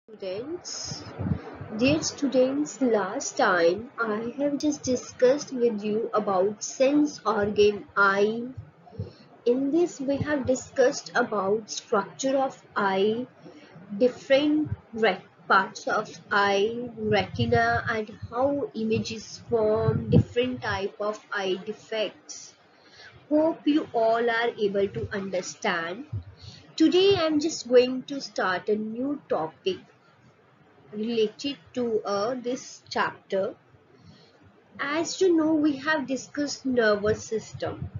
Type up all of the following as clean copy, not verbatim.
Students, dear students, last time I have just discussed with you about sense organ eye. In this we have discussed about structure of eye, different parts of eye, retina, and how images form, different type of eye defects. Hope you all are able to understand. Today I am just going to start a new topic related to this chapter. As you know, we have discussed nervous system.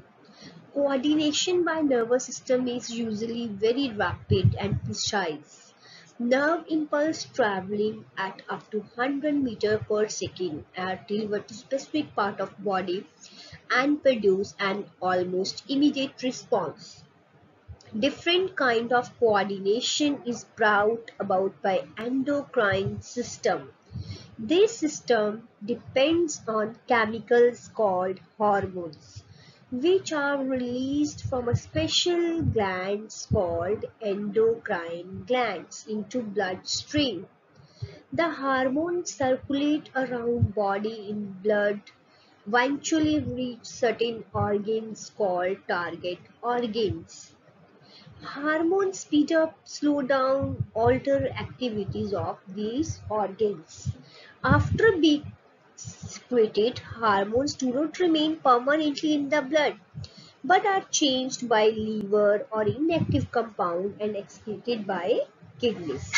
Coordination by nervous system is usually very rapid and precise. Nerve impulse traveling at up to 100 meter per second deliver to specific part of body and produce an almost immediate response. Different kind of coordination is brought about by endocrine system. This system depends on chemicals called hormones, which are released from a special glands called endocrine glands into bloodstream. The hormones circulate around body in blood, eventually reach certain organs called target organs. Hormones speed up, slow down, alter activities of these organs. After being secreted, hormones do not remain permanently in the blood, but are changed by liver or inactive compound and excreted by kidneys.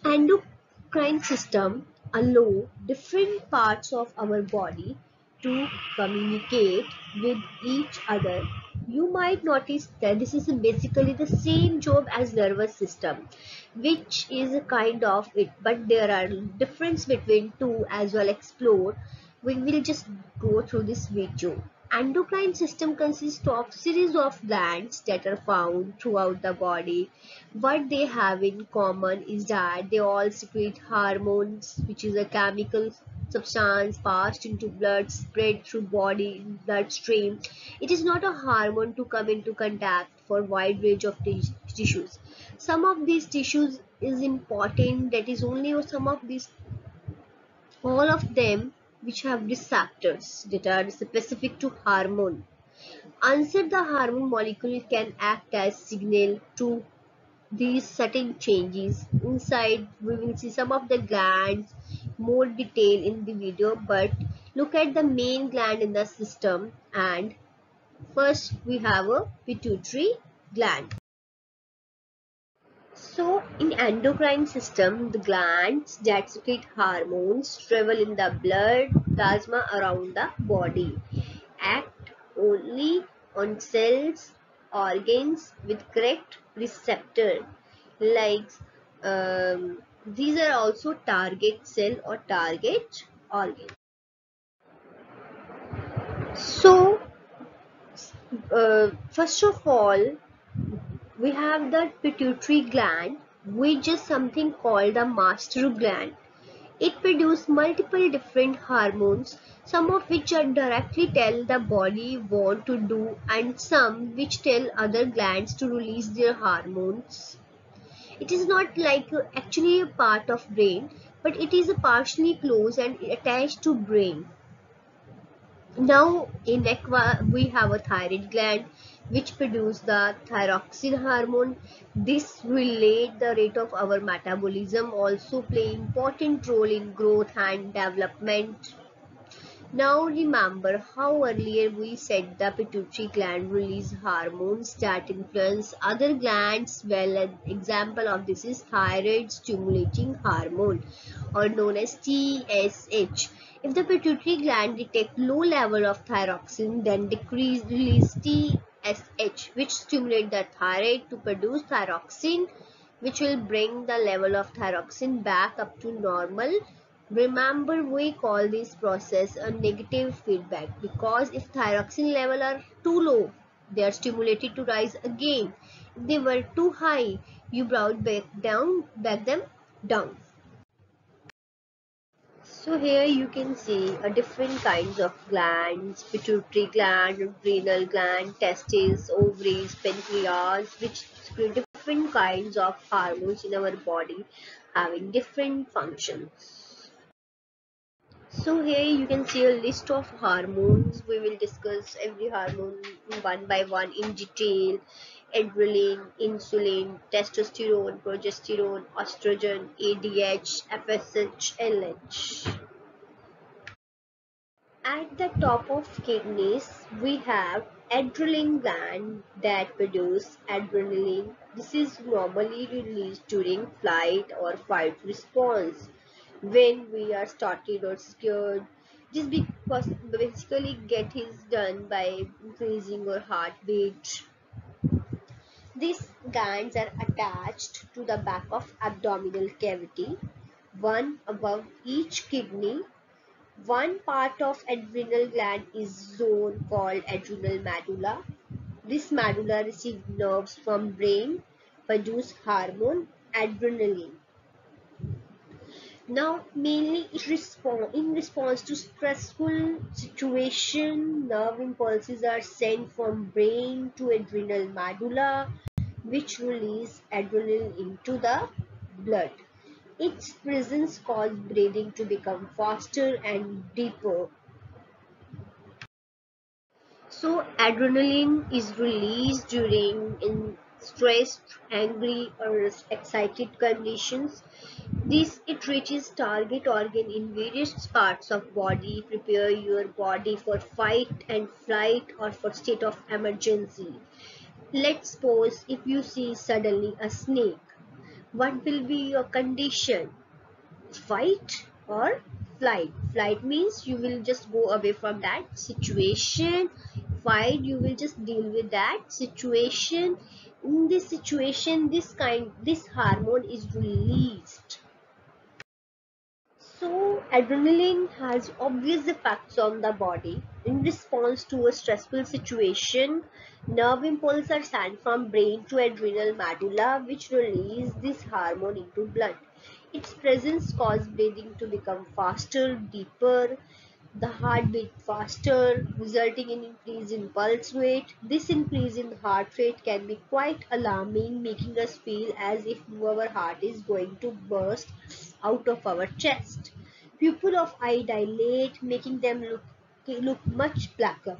Endocrine system allow different parts of our body to communicate with each other. You might notice that this is basically the same job as nervous system, which is a kind of it, but there are difference between two as well explore. We will just go through this video. Endocrine system consists of series of glands that are found throughout the body. What they have in common is that they all secrete hormones, which is a chemical substance passed into blood, spread through body bloodstream. It is not a hormone to come into contact for wide range of tissues. Some of these tissues is important, that is only some of these, all of them which have receptors that are specific to hormone. Answer the hormone molecule can act as signal to these certain changes. Inside we will see some of the glands more detail in the video, but look at the main gland in the system. And first we have a pituitary gland. So in endocrine system, the glands that secrete hormones travel in the blood plasma around the body, act only on cells, organs with correct receptor. Like these are also target cell or target organ. So first of all, we have the pituitary gland, which is something called a master gland. It produces multiple different hormones, some of which are directly tell the body what to do and some which tell other glands to release their hormones. It is not like actually a part of brain, but it is a partially closed and attached to brain. Now in aqua we have a thyroid gland which produce the thyroxine hormone. This relate the rate of our metabolism, also play important role in growth and development. Now remember how earlier we said the pituitary gland release hormones that influence other glands. Well, an example of this is thyroid stimulating hormone, or known as TSH. If the pituitary gland detect low level of thyroxine, then release TSH, which stimulate the thyroid to produce thyroxine, which will bring the level of thyroxine back up to normal. Remember, we call this process a negative feedback, because if thyroxine level are too low, they are stimulated to rise again. If they were too high, you brought back them down. So here you can see a different kinds of glands: pituitary gland, adrenal gland, testes, ovaries, pancreas, which secrete different kinds of hormones in our body having different functions. So here you can see a list of hormones. We will discuss every hormone one by one in detail. Adrenaline, insulin, testosterone, progesterone, estrogen, ADH, FSH, LH. At the top of kidneys, we have adrenal gland that produce adrenaline. This is normally released during flight or fight response when we are startled or scared. This because basically get is done by increasing our heartbeat. These glands are attached to the back of abdominal cavity, one above each kidney. One part of adrenal gland is zone called adrenal medulla. This medulla receives nerves from brain, produce hormone adrenaline. Now, mainly in response to stressful situation, nerve impulses are sent from brain to adrenal medulla, which release adrenaline into the blood. Its presence causes breathing to become faster and deeper. So adrenaline is released during in stressed, angry or excited conditions. This it reaches target organ in various parts of body, prepare your body for fight and flight or for state of emergency. Let's suppose if you see suddenly a snake, what will be your condition? Fight or flight? Flight means you will just go away from that situation. Fight, you will just deal with that situation. In this situation, this hormone is released. So adrenaline has obvious effects on the body. In response to a stressful situation, nerve impulses are sent from brain to adrenal medulla, which release this hormone into blood. Its presence causes breathing to become faster, deeper, the heartbeat faster, resulting in increase in pulse rate. This increase in heart rate can be quite alarming, making us feel as if our heart is going to burst out of our chest. Pupil of eye dilate, making them look much blacker.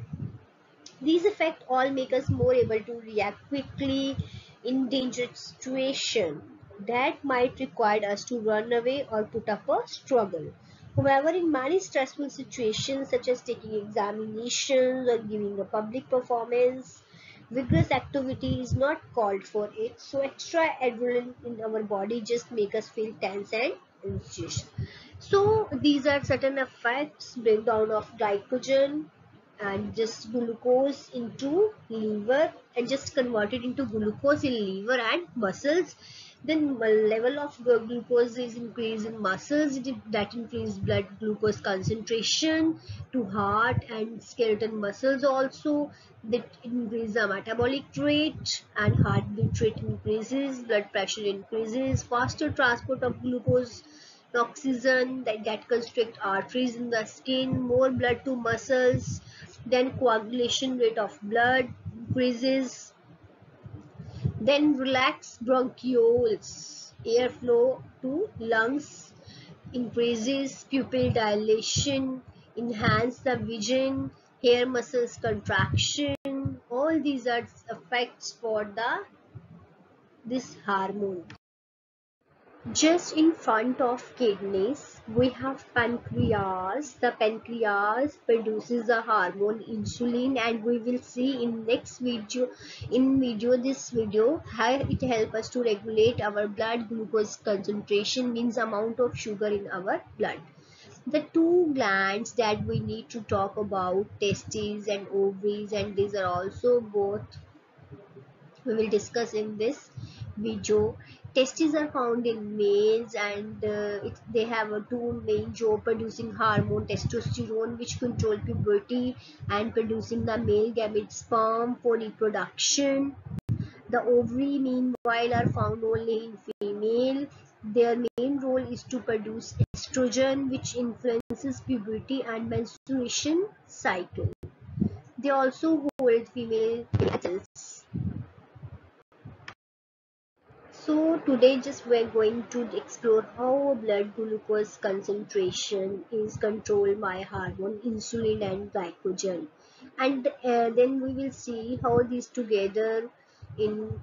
These effects all make us more able to react quickly in dangerous situation that might require us to run away or put up a struggle. However, in many stressful situations such as taking examinations or giving a public performance, vigorous activity is not called for it. So extra adrenaline in our body just make us feel tense and anxious. So these are certain effects: breakdown of glycogen and just glucose into liver and just convert it into glucose in liver and muscles. Then level of glucose is increased in muscles, that increase blood glucose concentration to heart and skeleton muscles also. That increase the metabolic rate and heartbeat rate increases, blood pressure increases, faster transport of glucose oxygen that constrict arteries in the skin, more blood to muscles, then coagulation rate of blood increases, then relax bronchioles, airflow to lungs increases, pupil dilation, enhance the vision, hair muscles contraction. All these are effects for this hormone. Just in front of kidneys, we have pancreas. The pancreas produces a hormone insulin, and we will see in next video, this video, how it helps us to regulate our blood glucose concentration, means amount of sugar in our blood. The two glands that we need to talk about, testes and ovaries, and these are also both we will discuss in this video. Testes are found in males, and they have a two main job: producing hormone testosterone, which control puberty, and producing the male gamete sperm for reproduction. The ovary, meanwhile, are found only in female. Their main role is to produce estrogen, which influences puberty and menstruation cycle. They also hold female cells. So today just we're going to explore how blood glucose concentration is controlled by hormone insulin and glycogen, and then we will see how these together in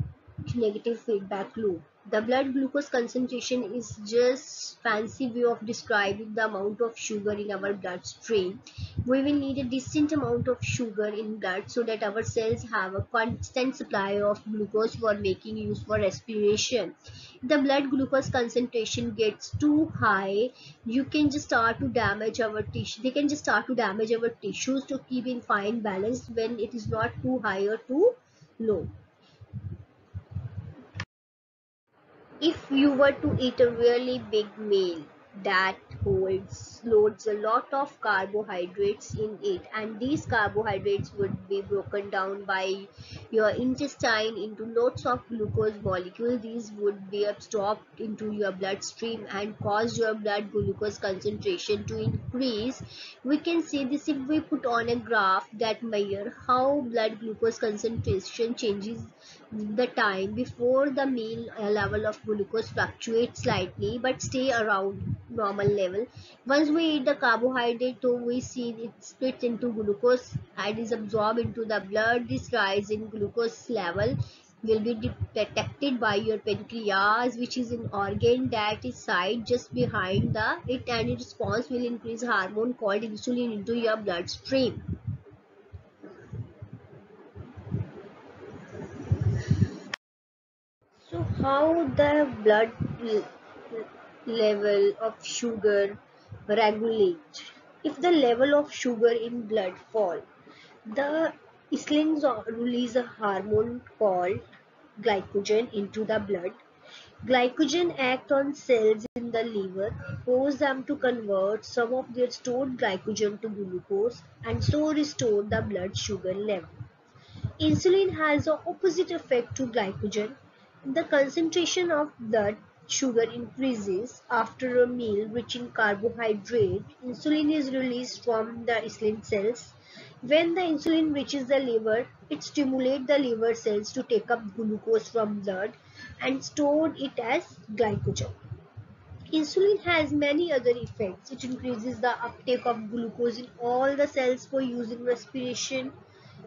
negative feedback loop. The blood glucose concentration is just fancy way of describing the amount of sugar in our bloodstream. We will need a decent amount of sugar in blood so that our cells have a constant supply of glucose for making use for respiration. If the blood glucose concentration gets too high, you can just start to damage our tissue. They can just start to damage our tissues to keep in fine balance when it is not too high or too low. If you were to eat a really big meal that holds loads a lot of carbohydrates in it, and these carbohydrates would be broken down by your intestine into lots of glucose molecules, these would be absorbed into your bloodstream and cause your blood glucose concentration to increase. We can see this if we put on a graph that measure how blood glucose concentration changes the time before the meal. Level of glucose fluctuates slightly but stay around normal level. Once we eat the carbohydrate, so we see it splits into glucose and is absorbed into the blood. This rise in glucose level will be detected by your pancreas, which is an organ that is side just behind the it, and its response will increase hormone called insulin into your bloodstream. So how the blood level of sugar regulate? If the level of sugar in blood fall, the insulin release a hormone called glycogen into the blood. Glycogen act on cells in the liver, force them to convert some of their stored glycogen to glucose and so restore the blood sugar level. Insulin has the opposite effect to glycogen. The concentration of blood sugar increases after a meal rich in carbohydrate. Insulin is released from the insulin cells. When the insulin reaches the liver, it stimulates the liver cells to take up glucose from blood and store it as glycogen. Insulin has many other effects. It increases the uptake of glucose in all the cells for use in respiration,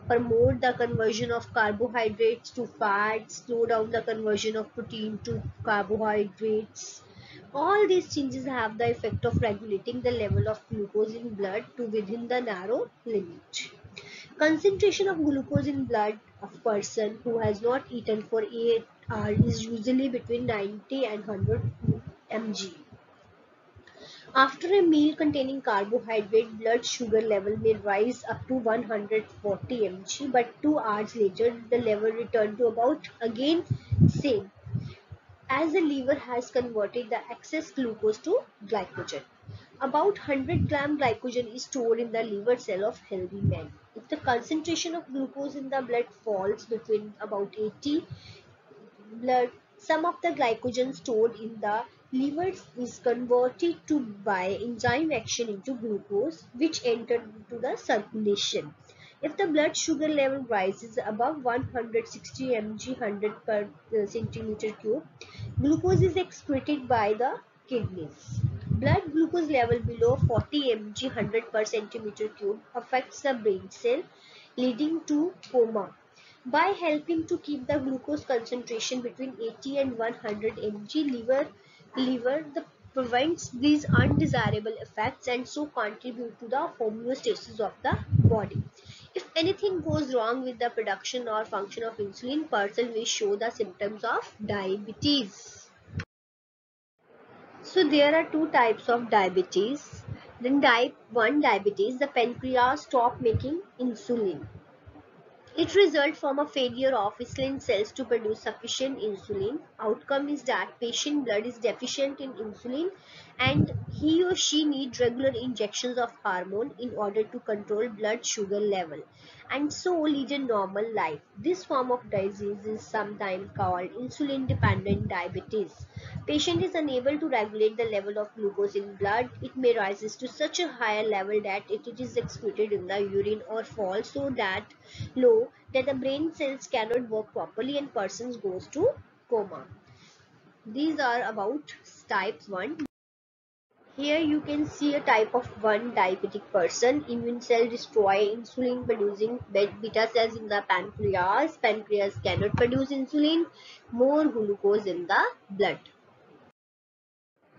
promote the conversion of carbohydrates to fats, slow down the conversion of protein to carbohydrates. All these changes have the effect of regulating the level of glucose in blood to within the narrow limit. Concentration of glucose in blood of a person who has not eaten for 8 hours is usually between 90 and 100 mg. After a meal containing carbohydrate, blood sugar level may rise up to 140 mg, but 2 hours later the level return to about again same, as the liver has converted the excess glucose to glycogen. About 100 gram glycogen is stored in the liver cell of healthy men. If the concentration of glucose in the blood falls between about 80, blood, some of the glycogen stored in the liver is converted to by enzyme action into glucose, which entered into the circulation. If the blood sugar level rises above 160 mg 100 per centimeter cube, glucose is excreted by the kidneys. Blood glucose level below 40 mg 100 per centimeter cube affects the brain cell, leading to coma. By helping to keep the glucose concentration between 80 and 100 mg, liver prevents these undesirable effects and so contribute to the homeostasis of the body. If anything goes wrong with the production or function of insulin, person will show the symptoms of diabetes. So there are two types of diabetes. Then type 1 diabetes, the pancreas stop making insulin. It results from a failure of insulin cells to produce sufficient insulin. Outcome is that patient blood is deficient in insulin and he or she needs regular injections of hormone in order to control blood sugar level and so lead a normal life. This form of disease is sometimes called insulin dependent diabetes. Patient is unable to regulate the level of glucose in blood. It may rise to such a higher level that it is excreted in the urine or fall so that low that the brain cells cannot work properly and person goes to coma. These are about type 1. Here you can see a type of 1 diabetic person. Immune cell destroy insulin producing beta cells in the pancreas. Pancreas cannot produce insulin. More glucose in the blood.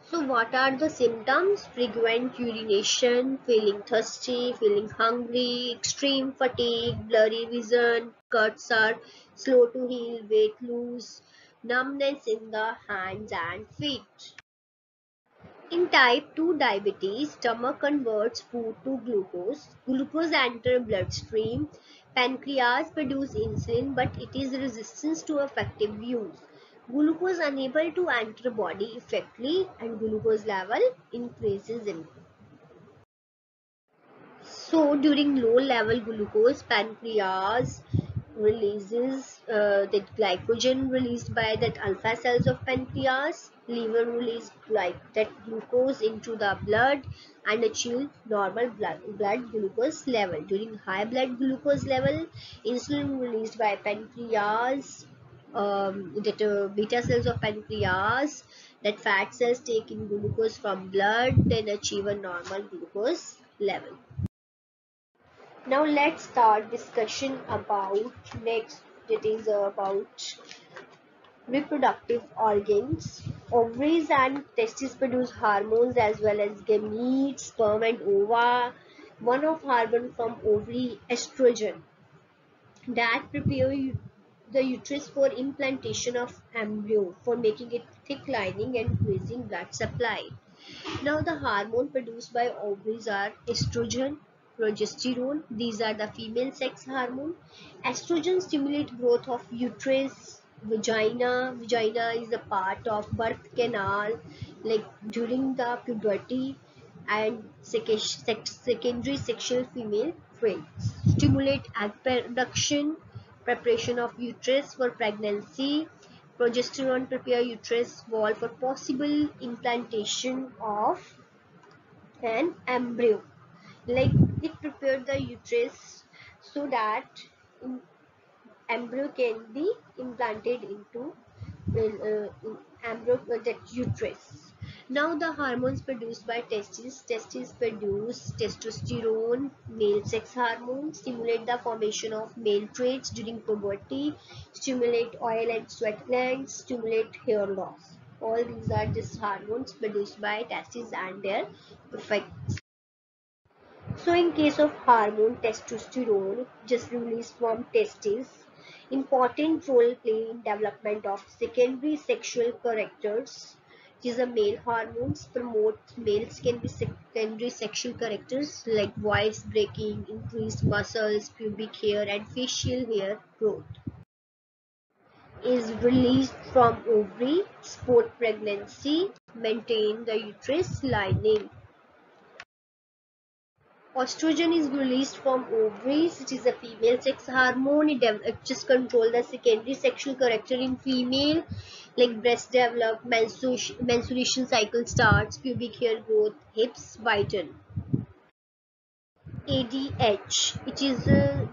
So what are the symptoms? Frequent urination, feeling thirsty, feeling hungry, extreme fatigue, blurry vision, cuts are slow to heal, weight loss, numbness in the hands and feet. In type 2 diabetes, stomach converts food to glucose. Glucose enters bloodstream. Pancreas produces insulin, but it is resistant to effective use. Glucose unable to enter body effectively, and glucose level increases in. So during low level glucose, pancreas releases the glycogen released by that alpha cells of pancreas. Liver release that glucose into the blood and achieve normal blood glucose level. During high blood glucose level, insulin released by pancreas, that beta cells of pancreas, that fat cells take in glucose from blood, then achieve a normal glucose level. Now let's start discussion about next, that is about reproductive organs. Ovaries and testes produce hormones as well as gametes, sperm and ova. One of hormone from ovary, estrogen, that prepare the uterus for implantation of embryo, for making it thick lining and increasing blood supply. Now the hormone produced by ovaries are estrogen, progesterone. These are the female sex hormone. Estrogen stimulates growth of uterus, vagina. Vagina is a part of birth canal, like during the puberty, and secondary sexual female traits. Stimulate egg production, preparation of uterus for pregnancy. Progesterone prepare uterus wall for possible implantation of an embryo. Like it prepared the uterus so that embryo can be implanted into embryo, that uterus. Now the hormones produced by testes. Testes produce testosterone, male sex hormone, stimulate the formation of male traits during puberty, stimulate oil and sweat glands, stimulate hair loss. All these are just hormones produced by testes and their effects. So in case of hormone testosterone, just released from testes, important role play in development of secondary sexual characters. These are male hormones, promote males can be secondary sexual characters like voice breaking, increased muscles, pubic hair and facial hair growth. Is released from ovary, support pregnancy, maintain the uterus lining. Estrogen is released from ovaries. It is a female sex hormone. It just controls the secondary sexual character in female, like breast develop, menstruation cycle starts, pubic hair growth, hips widen. ADH. It is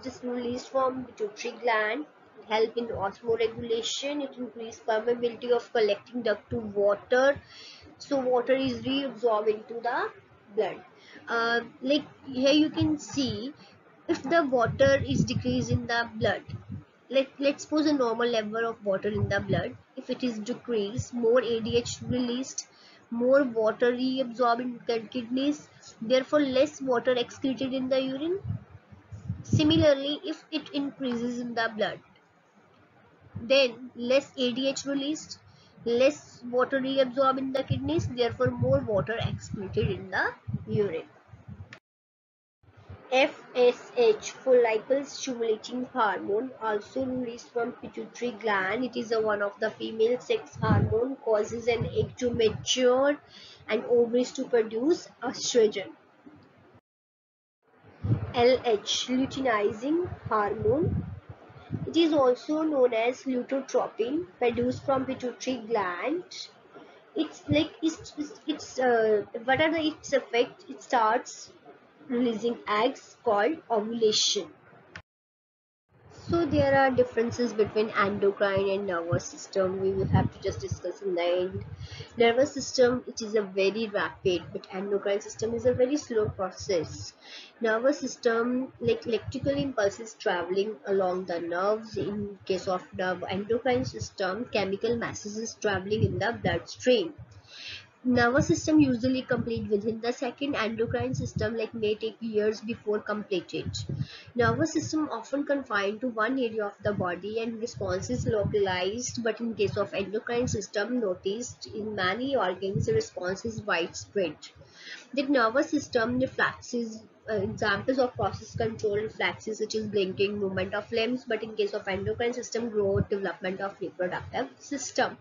just released from pituitary gland. It helps in osmoregulation. It increases permeability of collecting duct to water. So water is reabsorbed into the blood. Like here you can see, if the water is decreased in the blood, let's suppose a normal level of water in the blood, if it is decreased, more ADH released, more water reabsorbed in the kidneys, therefore less water excreted in the urine. Similarly, if it increases in the blood, then less ADH released, less water reabsorbed in the kidneys, therefore more water excreted in the urine. FSH, follicle stimulating hormone, also released from pituitary gland. It is one of the female sex hormone, causes an egg to mature and ovaries to produce estrogen. LH, luteinizing hormone. It is also known as lutotropin, produced from pituitary gland. It's like what are its effects? It starts releasing eggs called ovulation. So there are differences between endocrine and nervous system. We will have to just discuss in the end. Nervous system, it is a very rapid, but endocrine system is a very slow process. Nervous system, like electrical impulses traveling along the nerves. In case of nerve endocrine system, chemical masses is traveling in the bloodstream. Nervous system usually complete within the second. Endocrine system like may take years before completed. Nervous system often confined to one area of the body and response is localized, but in case of endocrine system noticed in many organs, the response is widespread. The nervous system reflexes, examples of process control reflexes such as blinking, movement of limbs, but in case of endocrine system, growth, development of reproductive system.